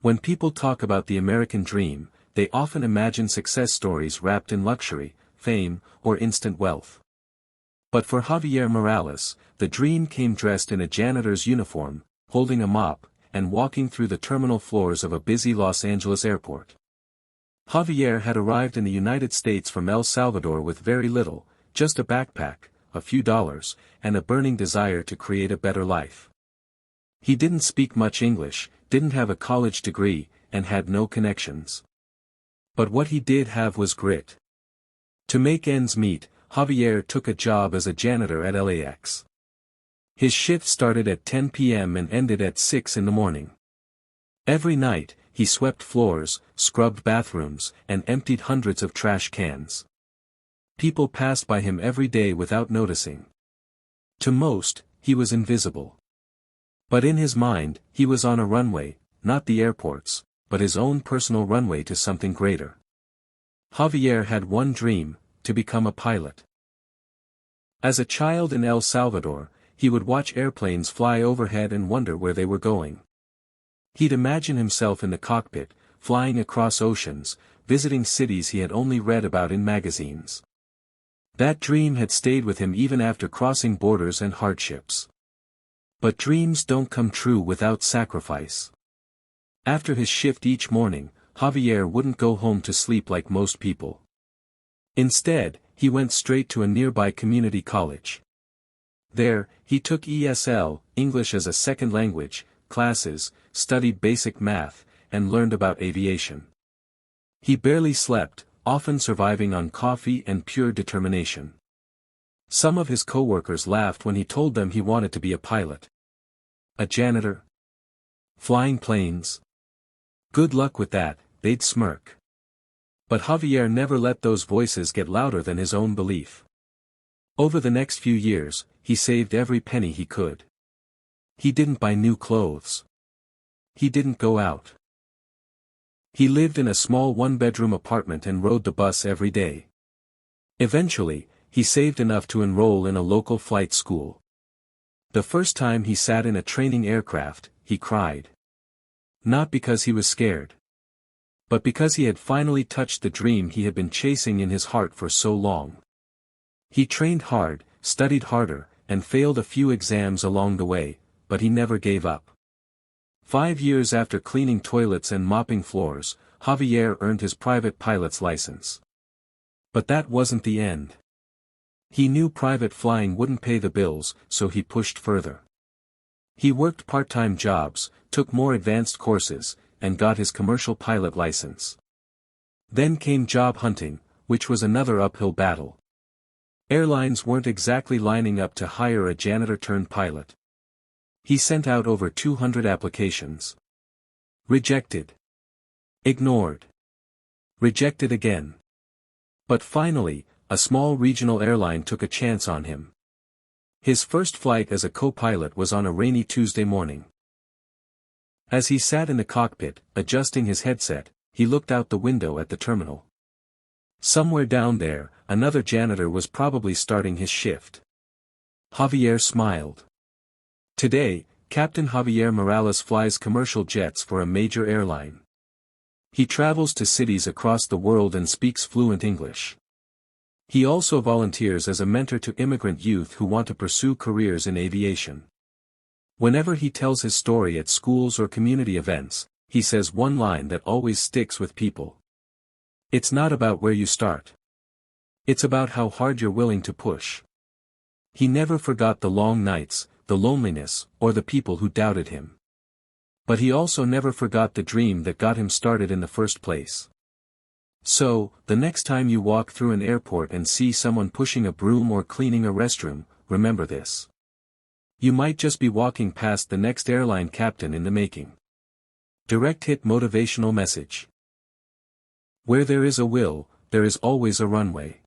When people talk about the American dream, they often imagine success stories wrapped in luxury, fame, or instant wealth. But for Javier Morales, the dream came dressed in a janitor's uniform, holding a mop, and walking through the terminal floors of a busy Los Angeles airport. Javier had arrived in the United States from El Salvador with very little, just a backpack, a few dollars, and a burning desire to create a better life. He didn't speak much English, didn't have a college degree, and had no connections. But what he did have was grit. To make ends meet, Javier took a job as a janitor at LAX. His shift started at 10 p.m. and ended at 6 in the morning. Every night, he swept floors, scrubbed bathrooms, and emptied hundreds of trash cans. People passed by him every day without noticing. To most, he was invisible. But in his mind, he was on a runway, not the airport's, but his own personal runway to something greater. Javier had one dream: to become a pilot. As a child in El Salvador, he would watch airplanes fly overhead and wonder where they were going. He'd imagine himself in the cockpit, flying across oceans, visiting cities he had only read about in magazines. That dream had stayed with him even after crossing borders and hardships. But dreams don't come true without sacrifice. After his shift each morning, Javier wouldn't go home to sleep like most people. Instead, he went straight to a nearby community college. There, he took ESL, English as a Second Language, classes, studied basic math, and learned about aviation. He barely slept, often surviving on coffee and pure determination. Some of his coworkers laughed when he told them he wanted to be a pilot. A janitor? Flying planes? Good luck with that, they'd smirk. But Javier never let those voices get louder than his own belief. Over the next few years, he saved every penny he could. He didn't buy new clothes. He didn't go out. He lived in a small one-bedroom apartment and rode the bus every day. Eventually, he saved enough to enroll in a local flight school. The first time he sat in a training aircraft, he cried. Not because he was scared, but because he had finally touched the dream he had been chasing in his heart for so long. He trained hard, studied harder, and failed a few exams along the way, but he never gave up. 5 years after cleaning toilets and mopping floors, Javier earned his private pilot's license. But that wasn't the end. He knew private flying wouldn't pay the bills, so he pushed further. He worked part-time jobs, took more advanced courses, and got his commercial pilot license. Then came job hunting, which was another uphill battle. Airlines weren't exactly lining up to hire a janitor-turned-pilot. He sent out over 200 applications. Rejected. Ignored. Rejected again. But finally, a small regional airline took a chance on him. His first flight as a co-pilot was on a rainy Tuesday morning. As he sat in the cockpit, adjusting his headset, he looked out the window at the terminal. Somewhere down there, another janitor was probably starting his shift. Javier smiled. Today, Captain Javier Morales flies commercial jets for a major airline. He travels to cities across the world and speaks fluent English. He also volunteers as a mentor to immigrant youth who want to pursue careers in aviation. Whenever he tells his story at schools or community events, he says one line that always sticks with people. It's not about where you start. It's about how hard you're willing to push. He never forgot the long nights, the loneliness, or the people who doubted him. But he also never forgot the dream that got him started in the first place. So, the next time you walk through an airport and see someone pushing a broom or cleaning a restroom, remember this. You might just be walking past the next airline captain in the making. Direct hit motivational message. Where there is a will, there is always a runway.